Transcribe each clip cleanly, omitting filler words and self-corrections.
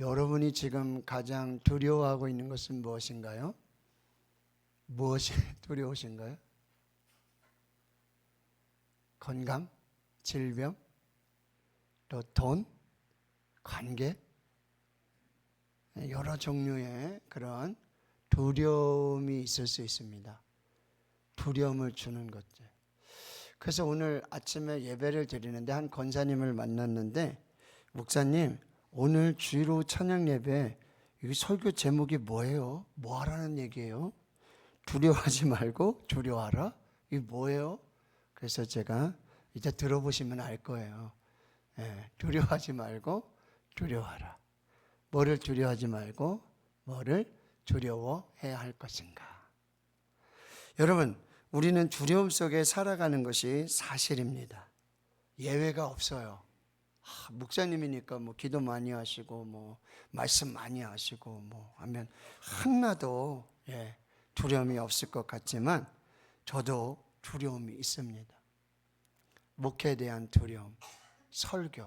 여러분이 지금 가장 두려워하고 있는 것은 무엇인가요? 무엇이 두려우신가요? 건강, 질병, 또 돈, 관계, 여러 종류의 그런 두려움이 있을 수 있습니다. 두려움을 주는 것들. 그래서 오늘 아침에 예배를 드리는데 한 권사님을 만났는데, 목사님, 오늘 주일 찬양 예배 이 설교 제목이 뭐예요? 뭐 하라는 얘기예요? 두려워하지 말고 두려워하라? 이게 뭐예요? 그래서 제가 이제 들어보시면 알 거예요. 두려워하지 말고 두려워하라. 뭐를 두려워하지 말고 뭐를 두려워해야 할 것인가? 여러분, 우리는 두려움 속에 살아가는 것이 사실입니다. 예외가 없어요. 목사님이니까 뭐 기도 많이 하시고 뭐 말씀 많이 하시고 뭐 하면 하나도 두려움이 없을 것 같지만 저도 두려움이 있습니다. 목회에 대한 두려움, 설교,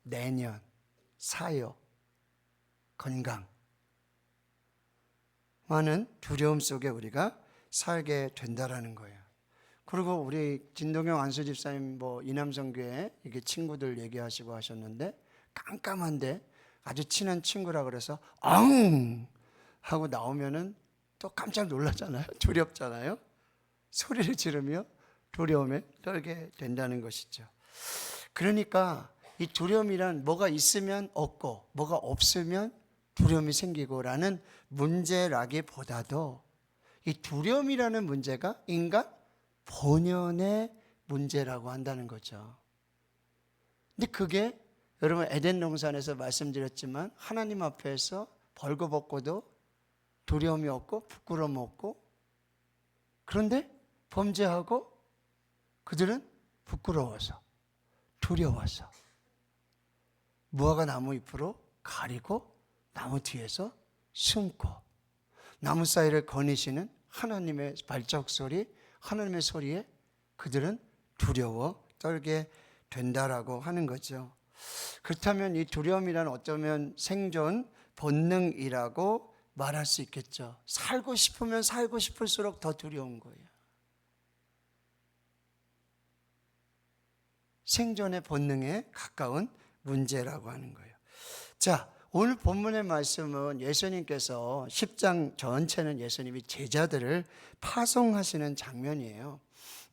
내년, 사역, 건강, 많은 두려움 속에 우리가 살게 된다라는 거예요. 그리고 우리 진동영 안수 집사님 뭐 이남성교회 이게 친구들 얘기하시고 하셨는데, 깜깜한데 아주 친한 친구라 그래서 엉 하고 나오면은 또 깜짝 놀라잖아요. 두렵잖아요. 소리를 지르며 두려움에 떨게 된다는 것이죠. 그러니까 이 두려움이란 뭐가 있으면 없고 뭐가 없으면 두려움이 생기고라는 문제라기보다도 이 두려움이라는 문제가 인간 본연의 문제라고 한다는 거죠. 근데 그게 여러분 에덴 동산에서 말씀드렸지만 하나님 앞에서 벌거벗고도 두려움이 없고 부끄러움 없고, 그런데 범죄하고 그들은 부끄러워서 두려워서 무화과 나무 잎으로 가리고 나무 뒤에서 숨고 나무 사이를 거니시는 하나님의 발자국 소리, 하나님의 소리에 그들은 두려워 떨게 된다라고 하는 거죠. 그렇다면 이 두려움이란 어쩌면 생존 본능이라고 말할 수 있겠죠. 살고 싶으면 살고 싶을수록 더 두려운 거예요. 생존의 본능에 가까운 문제라고 하는 거예요. 자, 오늘 본문의 말씀은 예수님께서 10장 전체는 예수님이 제자들을 파송하시는 장면이에요.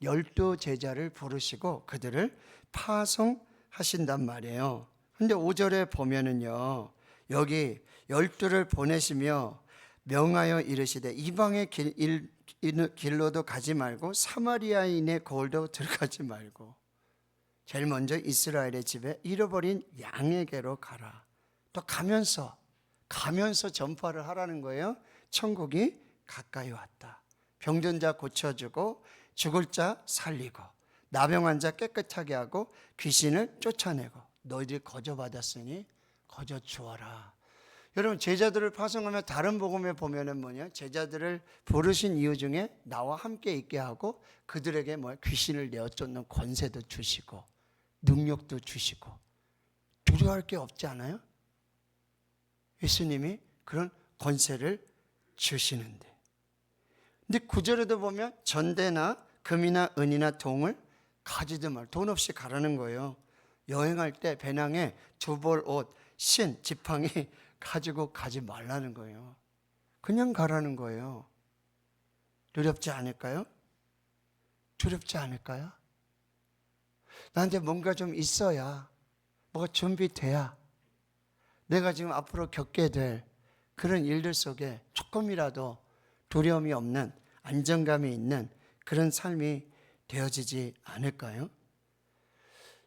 12제자를 부르시고 그들을 파송하신단 말이에요. 근데 5절에 보면은요, 여기 12를 보내시며 명하여 이르시되 이방의 길로도 가지 말고 사마리아인의 거울도 들어가지 말고 제일 먼저 이스라엘의 집에 잃어버린 양에게로 가라. 또 가면서 전파를 하라는 거예요. 천국이 가까이 왔다. 병든 자 고쳐주고 죽을 자 살리고 나병한 자 깨끗하게 하고 귀신을 쫓아내고 너희들이 거저받았으니 거저 주어라. 여러분, 제자들을 파송하며 다른 복음에 보면은 뭐냐? 제자들을 부르신 이유 중에 나와 함께 있게 하고 그들에게 귀신을 내어 쫓는 권세도 주시고 능력도 주시고 두려워할 게 없지 않아요? 예수님이 그런 권세를 주시는데, 근데 9절에도 보면 전대나 금이나 은이나 동을 가지도 말, 돈 없이 가라는 거예요. 여행할 때 배낭에 두벌 옷, 신, 지팡이 가지고 가지 말라는 거예요. 그냥 가라는 거예요. 두렵지 않을까요? 두렵지 않을까요? 나한테 뭔가 좀 있어야, 뭐가 준비돼야 내가 지금 앞으로 겪게 될 그런 일들 속에 조금이라도 두려움이 없는 안정감이 있는 그런 삶이 되어지지 않을까요?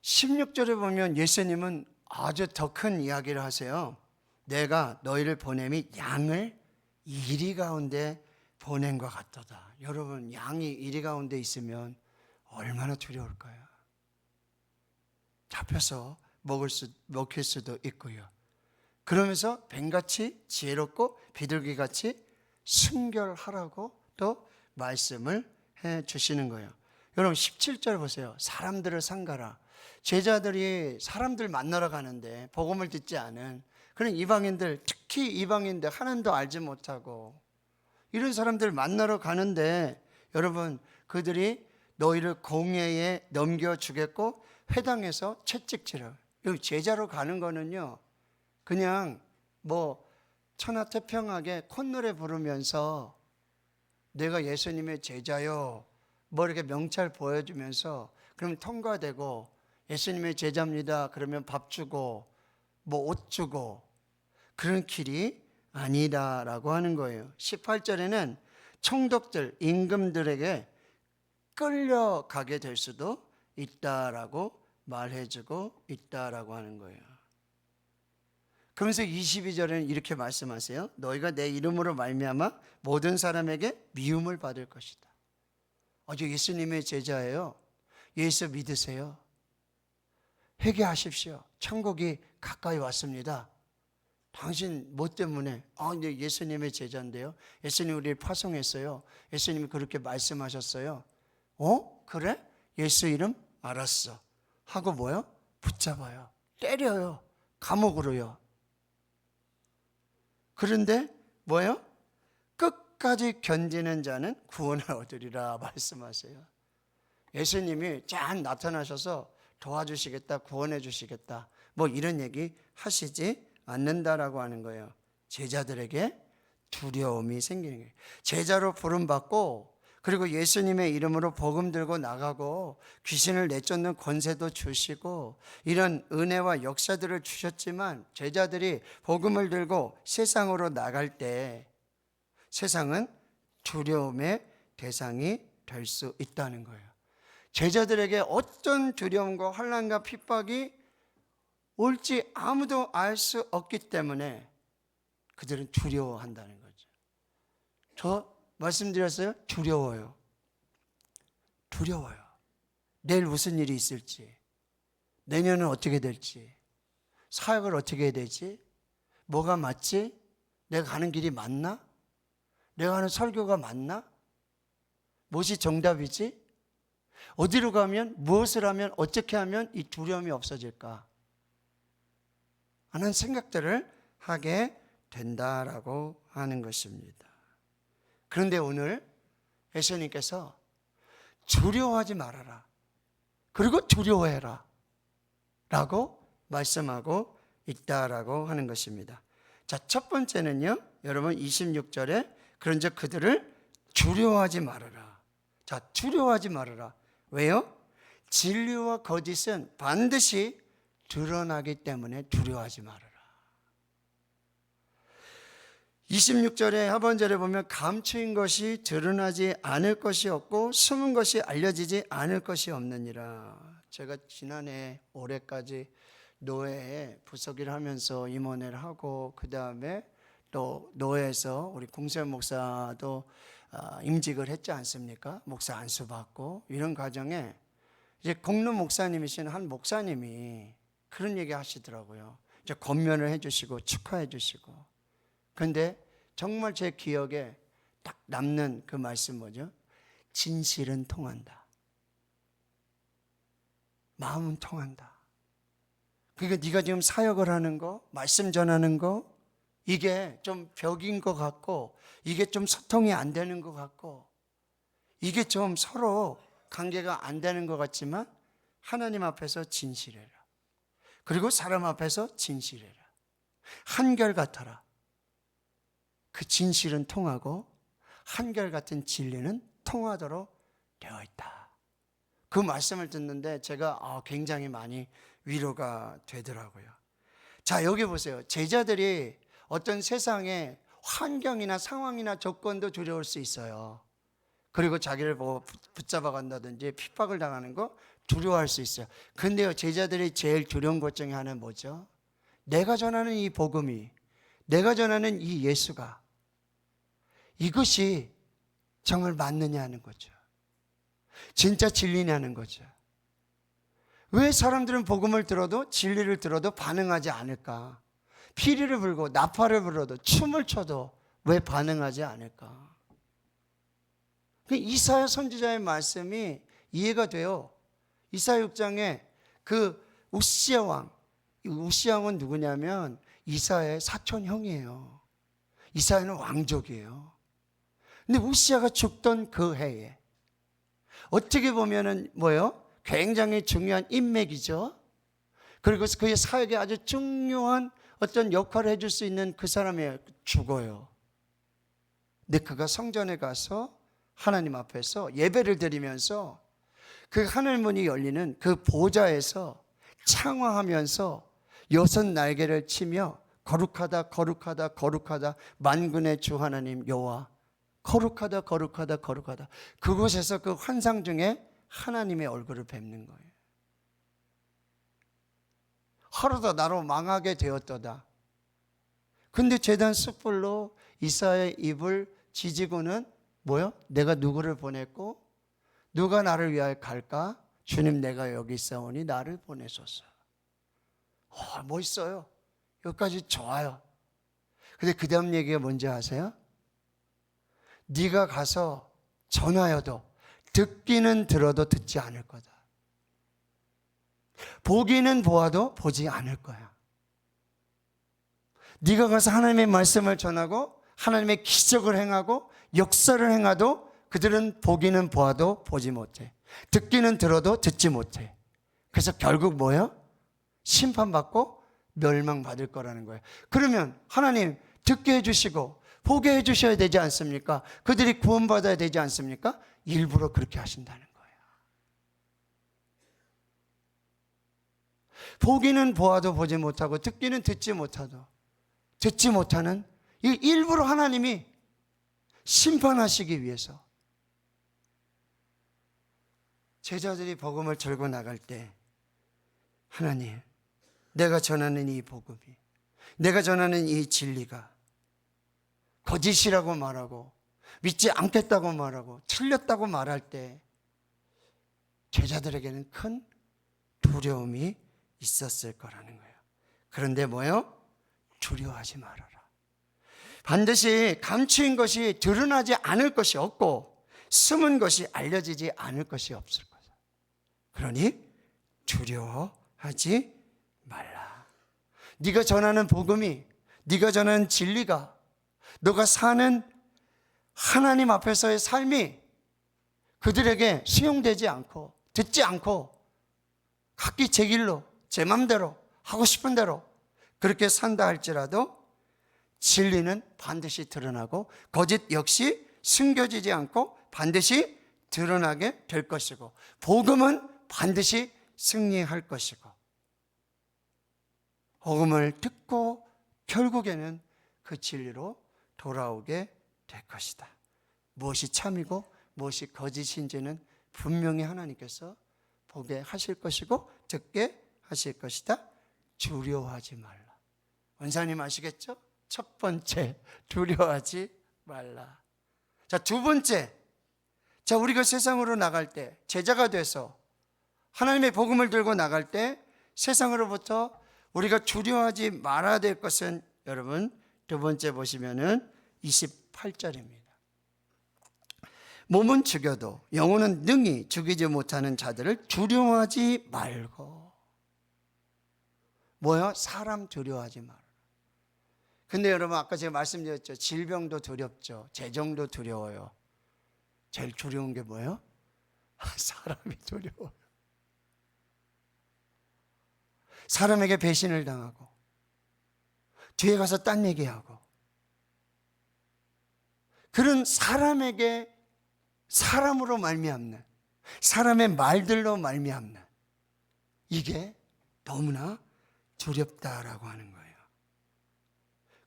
16절에 보면 예수님은 아주 더 큰 이야기를 하세요. 내가 너희를 보냄이 양을 이리 가운데 보낸 것 같도다. 여러분, 양이 이리 가운데 있으면 얼마나 두려울까요? 잡혀서 먹힐 수도 있고요. 그러면서 뱀같이 지혜롭고 비둘기같이 순결하라고 또 말씀을 해 주시는 거예요. 여러분 17절 보세요. 사람들을 삼가라. 제자들이 사람들 만나러 가는데 복음을 듣지 않은 그런 이방인들, 특히 이방인들 하나님도 알지 못하고 이런 사람들 만나러 가는데 여러분, 그들이 너희를 공회에 넘겨주겠고 회당에서 채찍질을. 여기 제자로 가는 거는요, 그냥 뭐 천하태평하게 콧노래 부르면서 내가 예수님의 제자요 뭐 이렇게 명찰 보여주면서 그럼 통과되고 예수님의 제자입니다 그러면 밥 주고 뭐 옷 주고 그런 길이 아니다라고 하는 거예요. 18절에는 총독들, 임금들에게 끌려가게 될 수도 있다라고 말해주고 있다라고 하는 거예요. 그러면서 22절에는 이렇게 말씀하세요. 너희가 내 이름으로 말미암아 모든 사람에게 미움을 받을 것이다. 저 예수님의 제자예요. 예수 믿으세요. 회개하십시오. 천국이 가까이 왔습니다. 당신 뭐 때문에? 이제 예수님의 제자인데요. 예수님 우리를 파송했어요. 예수님이 그렇게 말씀하셨어요. 그래? 예수 이름? 알았어. 하고 뭐요? 붙잡아요. 때려요. 감옥으로요. 그런데 뭐예요? 끝까지 견디는 자는 구원을 얻으리라 말씀하세요. 예수님이 짠 나타나셔서 도와주시겠다, 구원해 주시겠다, 뭐 이런 얘기 하시지 않는다라고 하는 거예요. 제자들에게 두려움이 생기는 거예요. 제자로 부름받고 그리고 예수님의 이름으로 복음 들고 나가고 귀신을 내쫓는 권세도 주시고 이런 은혜와 역사들을 주셨지만 제자들이 복음을 들고 세상으로 나갈 때 세상은 두려움의 대상이 될 수 있다는 거예요. 제자들에게 어떤 두려움과 환난과 핍박이 올지 아무도 알 수 없기 때문에 그들은 두려워한다는 거죠. 저 말씀드렸어요? 두려워요. 두려워요. 내일 무슨 일이 있을지, 내년은 어떻게 될지, 사역을 어떻게 해야 되지, 뭐가 맞지, 내가 가는 길이 맞나, 내가 하는 설교가 맞나, 무엇이 정답이지, 어디로 가면, 무엇을 하면, 어떻게 하면 이 두려움이 없어질까 하는 생각들을 하게 된다라고 하는 것입니다. 그런데 오늘 예수님께서 두려워하지 말아라, 그리고 두려워해라 라고 말씀하고 있다라고 하는 것입니다. 자, 첫 번째는요, 여러분 26절에 그런즉 그들을 두려워하지 말아라. 자, 두려워하지 말아라. 왜요? 진리와 거짓은 반드시 드러나기 때문에 두려워하지 말아라. 26절에 하반절에 보면 감추인 것이 드러나지 않을 것이 없고 숨은 것이 알려지지 않을 것이 없느니라. 제가 지난해 올해까지 노회에 부서기를 하면서 임원회를 하고 그 다음에 또 노회에서 우리 공세현 목사도 임직을 했지 않습니까? 목사 안수 받고 이런 과정에 이제 공로 목사님이신 한 목사님이 그런 얘기 하시더라고요. 이제 권면을 해주시고 축하해 주시고. 그런데 정말 제 기억에 딱 남는 그 말씀 뭐죠? 진실은 통한다. 마음은 통한다. 그러니까 네가 지금 사역을 하는 거, 말씀 전하는 거, 이게 좀 벽인 것 같고, 이게 좀 소통이 안 되는 것 같고, 이게 좀 서로 관계가 안 되는 것 같지만 하나님 앞에서 진실해라. 그리고 사람 앞에서 진실해라. 한결같아라. 그 진실은 통하고 한결같은 진리는 통하도록 되어 있다. 그 말씀을 듣는데 제가 굉장히 많이 위로가 되더라고요. 자, 여기 보세요. 제자들이 어떤 세상의 환경이나 상황이나 조건도 두려울 수 있어요. 그리고 자기를 붙잡아 간다든지 핍박을 당하는 거 두려워할 수 있어요. 그런데요, 제자들이 제일 두려운 것 중에 하나는 뭐죠? 내가 전하는 이 복음이, 내가 전하는 이 예수가 이것이 정말 맞느냐 하는 거죠. 진짜 진리냐는 거죠. 왜 사람들은 복음을 들어도, 진리를 들어도 반응하지 않을까? 피리를 불고 나팔을 불어도, 춤을 춰도 왜 반응하지 않을까? 이사야 선지자의 말씀이 이해가 돼요. 이사야 6장에 그 우시아 왕, 우시아 왕은 누구냐면 이사야의 사촌 형이에요. 이사야는 왕족이에요. 근데 우시아가 죽던 그 해에 어떻게 보면은 뭐예요? 굉장히 중요한 인맥이죠. 그리고 그의 사역에 아주 중요한 어떤 역할을 해줄 수 있는 그 사람이 죽어요. 근데 그가 성전에 가서 하나님 앞에서 예배를 드리면서 그 하늘문이 열리는 그 보좌에서 창화하면서 6 날개를 치며 거룩하다 거룩하다 거룩하다 만군의 주 하나님 여호와, 거룩하다 거룩하다 거룩하다. 그곳에서 그 환상 중에 하나님의 얼굴을 뵙는 거예요. 하루도 나로 망하게 되었도다. 근데 제단 숯불로 이사야의 입을 지지고는 뭐요? 내가 누구를 보냈고 누가 나를 위하여 갈까? 주님, 내가 여기 있사오니 나를 보내소서. 멋있어요. 여기까지 좋아요. 근데 그 다음 얘기가 뭔지 아세요? 네가 가서 전하여도 듣기는 들어도 듣지 않을 거다. 보기는 보아도 보지 않을 거야. 네가 가서 하나님의 말씀을 전하고 하나님의 기적을 행하고 역사를 행하도 그들은 보기는 보아도 보지 못해. 듣기는 들어도 듣지 못해. 그래서 결국 뭐예요? 심판받고 멸망받을 거라는 거예요. 그러면 하나님 듣게 해주시고 보게 해주셔야 되지 않습니까? 그들이 구원받아야 되지 않습니까? 일부러 그렇게 하신다는 거예요. 보기는 보아도 보지 못하고 듣기는 듣지 못하도 듣지 못하는 이 일부러 하나님이 심판하시기 위해서 제자들이 복음을 들고 나갈 때 하나님, 내가 전하는 이 복음이, 내가 전하는 이 진리가 거짓이라고 말하고 믿지 않겠다고 말하고 틀렸다고 말할 때 제자들에게는 큰 두려움이 있었을 거라는 거예요. 그런데 뭐요? 두려워하지 말아라. 반드시 감추인 것이 드러나지 않을 것이 없고 숨은 것이 알려지지 않을 것이 없을 거다. 그러니 두려워하지 말라. 네가 전하는 복음이, 네가 전하는 진리가, 너가 사는 하나님 앞에서의 삶이 그들에게 수용되지 않고 듣지 않고 각기 제 길로 제 맘대로 하고 싶은 대로 그렇게 산다 할지라도 진리는 반드시 드러나고 거짓 역시 숨겨지지 않고 반드시 드러나게 될 것이고 복음은 반드시 승리할 것이고 복음을 듣고 결국에는 그 진리로 돌아오게 될 것이다. 무엇이 참이고 무엇이 거짓인지는 분명히 하나님께서 보게 하실 것이고 듣게 하실 것이다. 두려워하지 말라. 원사님 아시겠죠? 첫 번째, 두려워하지 말라. 자, 두 번째, 자, 우리가 세상으로 나갈 때 제자가 돼서 하나님의 복음을 들고 나갈 때 세상으로부터 우리가 두려워하지 말아야 될 것은 여러분 두 번째 보시면은 28절입니다. 몸은 죽여도 영혼은 능히 죽이지 못하는 자들을 두려워하지 말고. 뭐요? 사람 두려워하지 말아라. 근데 여러분 아까 제가 말씀드렸죠. 질병도 두렵죠. 재정도 두려워요. 제일 두려운 게 뭐예요? 사람이 두려워요. 사람에게 배신을 당하고 뒤에 가서 딴 얘기하고 그런 사람에게 사람으로 말미암는 사람의 말들로 말미암는 이게 너무나 두렵다라고 하는 거예요.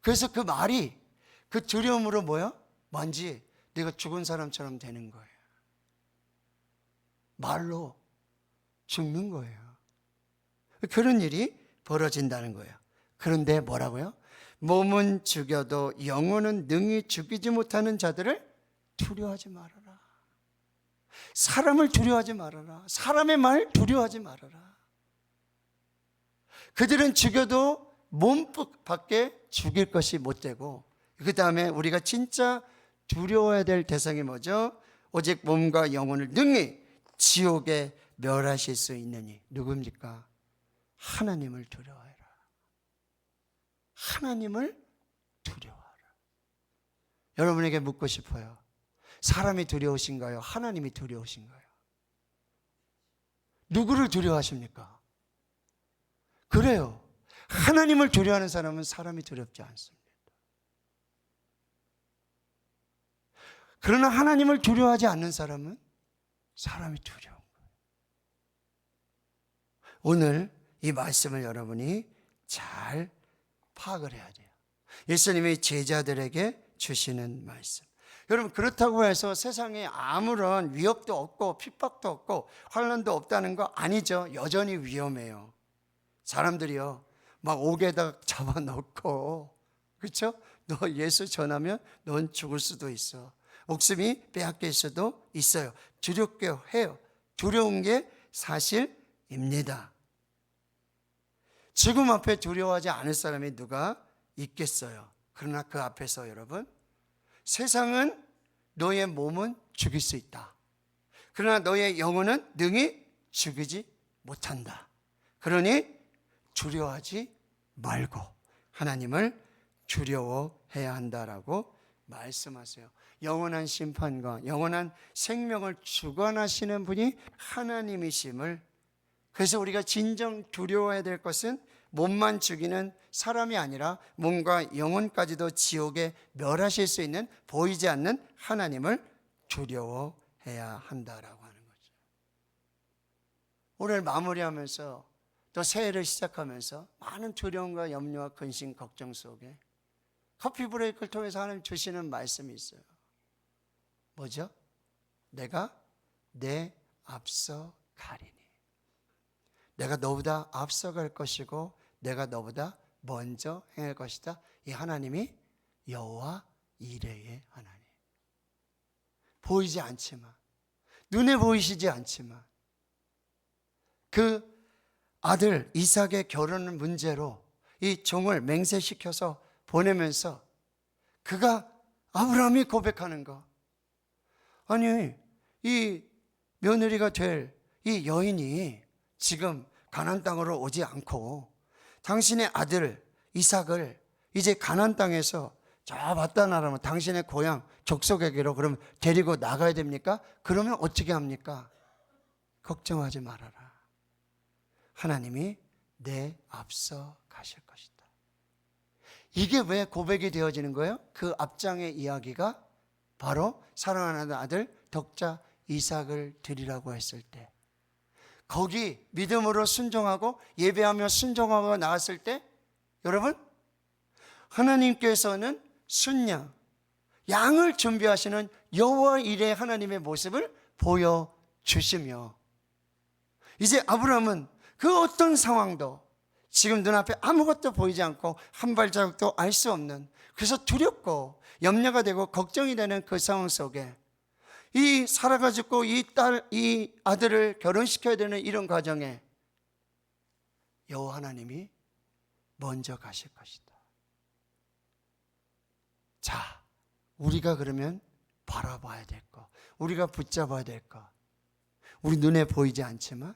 그래서 그 말이 그 두려움으로 뭐야? 뭔지 내가 죽은 사람처럼 되는 거예요. 말로 죽는 거예요. 그런 일이 벌어진다는 거예요. 그런데 뭐라고요? 몸은 죽여도 영혼은 능히 죽이지 못하는 자들을 두려워하지 말아라. 사람을 두려워하지 말아라. 사람의 말 두려워하지 말아라. 그들은 죽여도 몸밖에 죽일 것이 못 되고 그 다음에 우리가 진짜 두려워해야 될 대상이 뭐죠? 오직 몸과 영혼을 능히 지옥에 멸하실 수 있느니 누굽니까? 하나님을 두려워해라. 하나님을 두려워하라. 여러분에게 묻고 싶어요. 사람이 두려우신가요? 하나님이 두려우신가요? 누구를 두려워하십니까? 그래요. 하나님을 두려워하는 사람은 사람이 두렵지 않습니다. 그러나 하나님을 두려워하지 않는 사람은 사람이 두려운 거예요. 오늘 이 말씀을 여러분이 잘 파악을 해야 돼요. 예수님이 제자들에게 주시는 말씀. 여러분, 그렇다고 해서 세상에 아무런 위협도 없고 핍박도 없고 환난도 없다는 거 아니죠. 여전히 위험해요. 사람들이요, 막 옥에다 잡아넣고, 그렇죠? 너 예수 전하면 넌 죽을 수도 있어. 목숨이 빼앗길 수도 있어요. 두렵게 해요. 두려운 게 사실입니다. 죽음 앞에 두려워하지 않을 사람이 누가 있겠어요? 그러나 그 앞에서 여러분, 세상은 너의 몸은 죽일 수 있다. 그러나 너의 영혼은 능히 죽이지 못한다. 그러니 두려워하지 말고 하나님을 두려워해야 한다라고 말씀하세요. 영원한 심판과 영원한 생명을 주관하시는 분이 하나님이심을, 그래서 우리가 진정 두려워해야 될 것은 몸만 죽이는 사람이 아니라 몸과 영혼까지도 지옥에 멸하실 수 있는 보이지 않는 하나님을 두려워해야 한다라고 하는 거죠. 오늘 마무리하면서 또 새해를 시작하면서 많은 두려움과 염려와 근심, 걱정 속에 커피 브레이크를 통해서 하나님 주시는 말씀이 있어요. 뭐죠? 내가 내 앞서 가리니. 내가 너보다 앞서갈 것이고 내가 너보다 먼저 행할 것이다. 이 하나님이 여호와 이레의 하나님. 보이지 않지만, 눈에 보이시지 않지만 그 아들 이삭의 결혼 문제로 이 종을 맹세시켜서 보내면서 그가, 아브라함이 고백하는 거, 아니 이 며느리가 될 이 여인이 지금 가나안 땅으로 오지 않고 당신의 아들 이삭을 이제 가나안 땅에서 저 바다 나라면 당신의 고향 족속에게로 그럼 데리고 나가야 됩니까? 그러면 어떻게 합니까? 걱정하지 말아라. 하나님이 내 앞서 가실 것이다. 이게 왜 고백이 되어지는 거예요? 그 앞장의 이야기가 바로 사랑하는 아들 독자 이삭을 드리라고 했을 때, 거기 믿음으로 순종하고 예배하며 순종하고 나왔을 때, 여러분, 하나님께서는 순양, 양을 준비하시는 여호와 이레 하나님의 모습을 보여주시며, 이제 아브라함은 그 어떤 상황도 지금 눈앞에 아무것도 보이지 않고 한 발자국도 알 수 없는, 그래서 두렵고 염려가 되고 걱정이 되는 그 상황 속에 이 살아가 죽고 이 딸, 이 아들을 결혼시켜야 되는 이런 과정에 여호와 하나님이 먼저 가실 것이다. 자, 우리가 그러면 바라봐야 될 거, 우리가 붙잡아야 될 거, 우리 눈에 보이지 않지만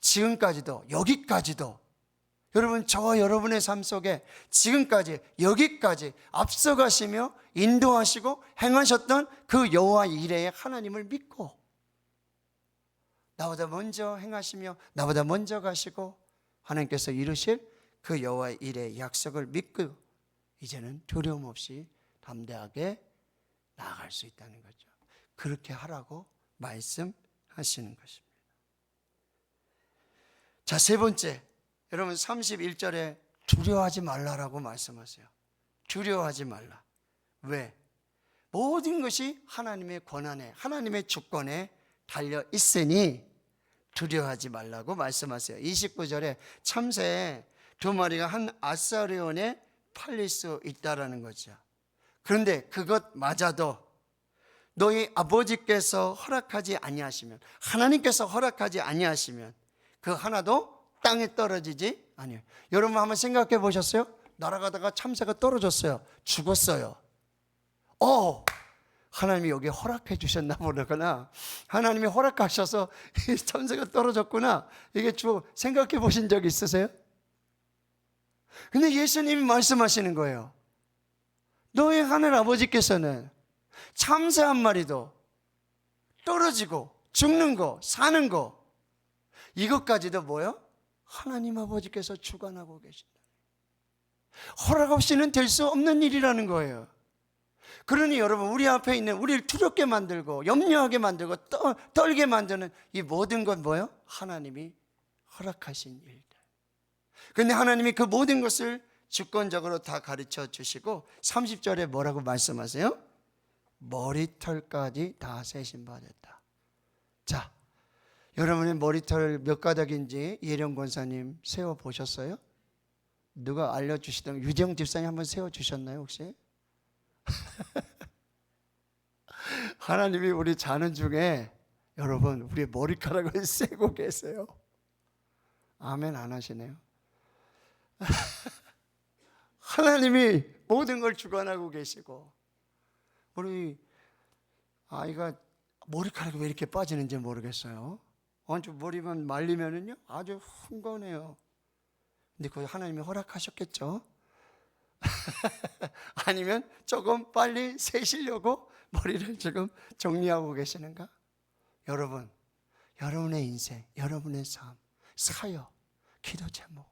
지금까지도, 여기까지도, 여러분, 저와 여러분의 삶 속에 지금까지 여기까지 앞서가시며 인도하시고 행하셨던 그 여호와 이레의 하나님을 믿고, 나보다 먼저 행하시며 나보다 먼저 가시고 하나님께서 이루실 그 여호와 이레의 약속을 믿고 이제는 두려움 없이 담대하게 나아갈 수 있다는 거죠. 그렇게 하라고 말씀하시는 것입니다. 자, 세 번째, 여러분 31절에 두려워하지 말라라고 말씀하세요. 두려워하지 말라. 왜? 모든 것이 하나님의 권한에, 하나님의 주권에 달려 있으니 두려워하지 말라고 말씀하세요. 29절에 참새 두 마리가 한 아사리온에 팔릴 수 있다라는 거죠. 그런데 그것마저도 너희 아버지께서 허락하지 아니하시면, 하나님께서 허락하지 아니하시면 그 하나도 땅에 떨어지지 아니에요. 여러분 한번 생각해 보셨어요? 날아가다가 참새가 떨어졌어요. 죽었어요. 하나님이 여기 허락해 주셨나 모르구나. 하나님이 허락하셔서 이 참새가 떨어졌구나. 이게 생각해 보신 적 있으세요? 근데 예수님이 말씀하시는 거예요. 너의 하늘 아버지께서는 참새 한 마리도 떨어지고 죽는 거, 사는 거, 이것까지도 뭐요? 하나님 아버지께서 주관하고 계신다. 허락 없이는 될 수 없는 일이라는 거예요. 그러니 여러분, 우리 앞에 있는, 우리를 두렵게 만들고 염려하게 만들고 떨게 만드는 이 모든 건 뭐예요? 하나님이 허락하신 일들. 그런데 하나님이 그 모든 것을 주권적으로 다 가르쳐 주시고 30절에 뭐라고 말씀하세요? 머리털까지 다 세신 바 됐다. 자, 여러분의 머리털 몇 가닥인지 예령 권사님 세워보셨어요? 누가 알려주시던 유정 집사님 한번 세워주셨나요 혹시? 하나님이 우리 자는 중에 여러분 우리의 머리카락을 세고 계세요. 아멘 안 하시네요. 하나님이 모든 걸 주관하고 계시고, 우리 아이가 머리카락이 왜 이렇게 빠지는지 모르겠어요. 아주 머리만 말리면은요 아주 흥건해요. 근데 그거 하나님이 허락하셨겠죠? 아니면 조금 빨리 세시려고 머리를 지금 정리하고 계시는가? 여러분, 여러분의 인생, 여러분의 삶, 사역, 기도 제목,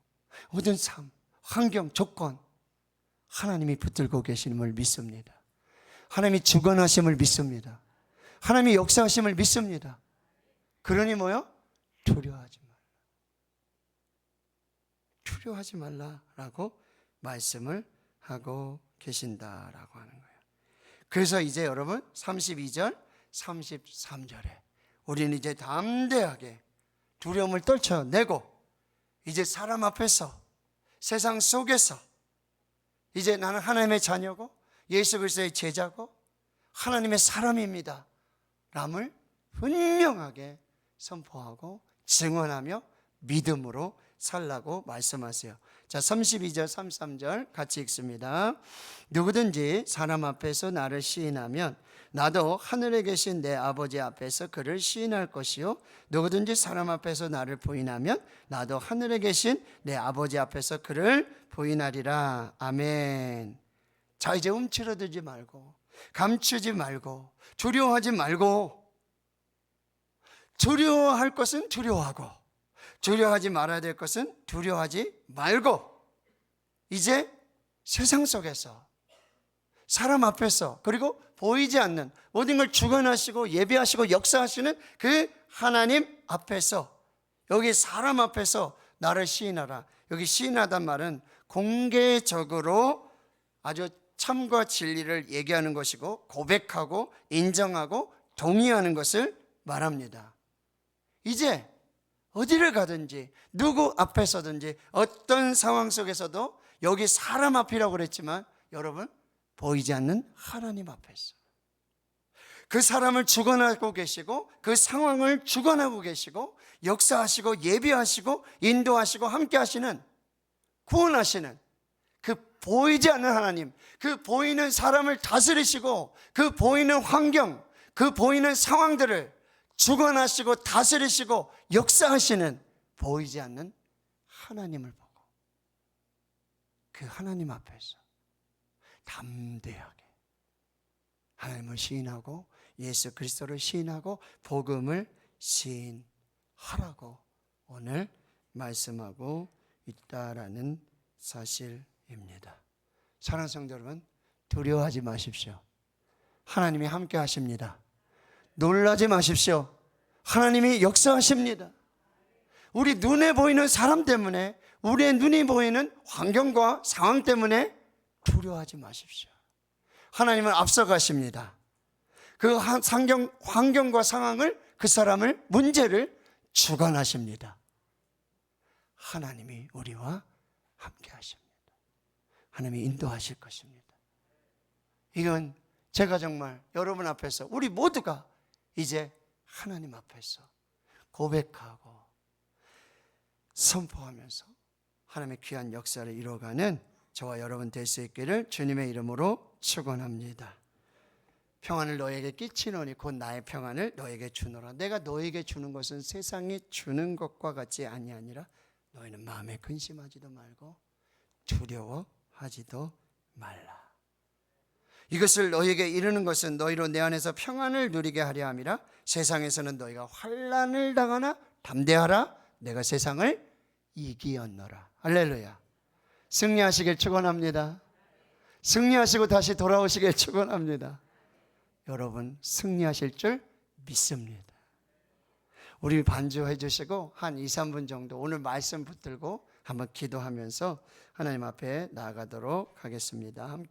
모든 삶, 환경, 조건 하나님이 붙들고 계심을 믿습니다. 하나님이 주관하심을 믿습니다. 하나님이 역사하심을 믿습니다. 그러니 뭐요? 두려워하지 말라. 두려워하지 말라라고 말씀을 하고 계신다라고 하는 거예요. 그래서 이제 여러분 32절, 33절에 우리는 이제 담대하게 두려움을 떨쳐내고 이제 사람 앞에서 세상 속에서 이제 나는 하나님의 자녀고 예수 그리스도의 제자고 하나님의 사람입니다 람을 분명하게 선포하고 증언하며 믿음으로 살라고 말씀하세요. 자, 32절 33절 같이 읽습니다. 누구든지 사람 앞에서 나를 시인하면 나도 하늘에 계신 내 아버지 앞에서 그를 시인할 것이요, 누구든지 사람 앞에서 나를 부인하면 나도 하늘에 계신 내 아버지 앞에서 그를 부인하리라. 아멘. 자, 이제 움츠러들지 말고 감추지 말고 두려워하지 말고, 두려워할 것은 두려워하고 두려워하지 말아야 될 것은 두려워하지 말고 이제 세상 속에서 사람 앞에서 그리고 보이지 않는 모든 걸 주관하시고 예배하시고 역사하시는 그 하나님 앞에서, 여기 사람 앞에서 나를 시인하라. 여기 시인하단 말은 공개적으로 아주 참과 진리를 얘기하는 것이고 고백하고 인정하고 동의하는 것을 말합니다. 이제 어디를 가든지 누구 앞에서든지 어떤 상황 속에서도 여기 사람 앞이라고 그랬지만 여러분 보이지 않는 하나님 앞에서 그 사람을 주관하고 계시고 그 상황을 주관하고 계시고 역사하시고 예비하시고 인도하시고 함께 하시는 구원하시는 그 보이지 않는 하나님, 그 보이는 사람을 다스리시고 그 보이는 환경, 그 보이는 상황들을 주관하시고 다스리시고 역사하시는 보이지 않는 하나님을 보고 그 하나님 앞에서 담대하게 하나님을 시인하고 예수 그리스도를 시인하고 복음을 시인하라고 오늘 말씀하고 있다라는 사실입니다. 사랑하는 성도 여러분, 두려워하지 마십시오. 하나님이 함께 하십니다. 놀라지 마십시오. 하나님이 역사하십니다. 우리 눈에 보이는 사람 때문에, 우리의 눈이 보이는 환경과 상황 때문에 두려워하지 마십시오. 하나님은 앞서가십니다. 그 환경과 상황을, 그 사람을, 문제를 주관하십니다. 하나님이 우리와 함께 하십니다. 하나님이 인도하실 것입니다. 이건 제가 정말 여러분 앞에서 우리 모두가 이제 하나님 앞에서 고백하고 선포하면서 하나님의 귀한 역사를 이뤄가는 저와 여러분 될 수 있기를 주님의 이름으로 축원합니다. 평안을 너에게 끼치노니 곧 나의 평안을 너에게 주노라. 내가 너에게 주는 것은 세상이 주는 것과 같지 아니하니라. 너희는 마음에 근심하지도 말고 두려워하지도 말라. 이것을 너희에게 이르는 것은 너희로 내 안에서 평안을 누리게 하려 함이라. 세상에서는 너희가 환난을 당하나 담대하라. 내가 세상을 이기었노라. 할렐루야. 승리하시길 축원합니다. 승리하시고 다시 돌아오시길 축원합니다. 여러분 승리하실 줄 믿습니다. 우리 반주해 주시고 한 2, 3분 정도 오늘 말씀 붙들고 한번 기도하면서 하나님 앞에 나아가도록 하겠습니다. 함께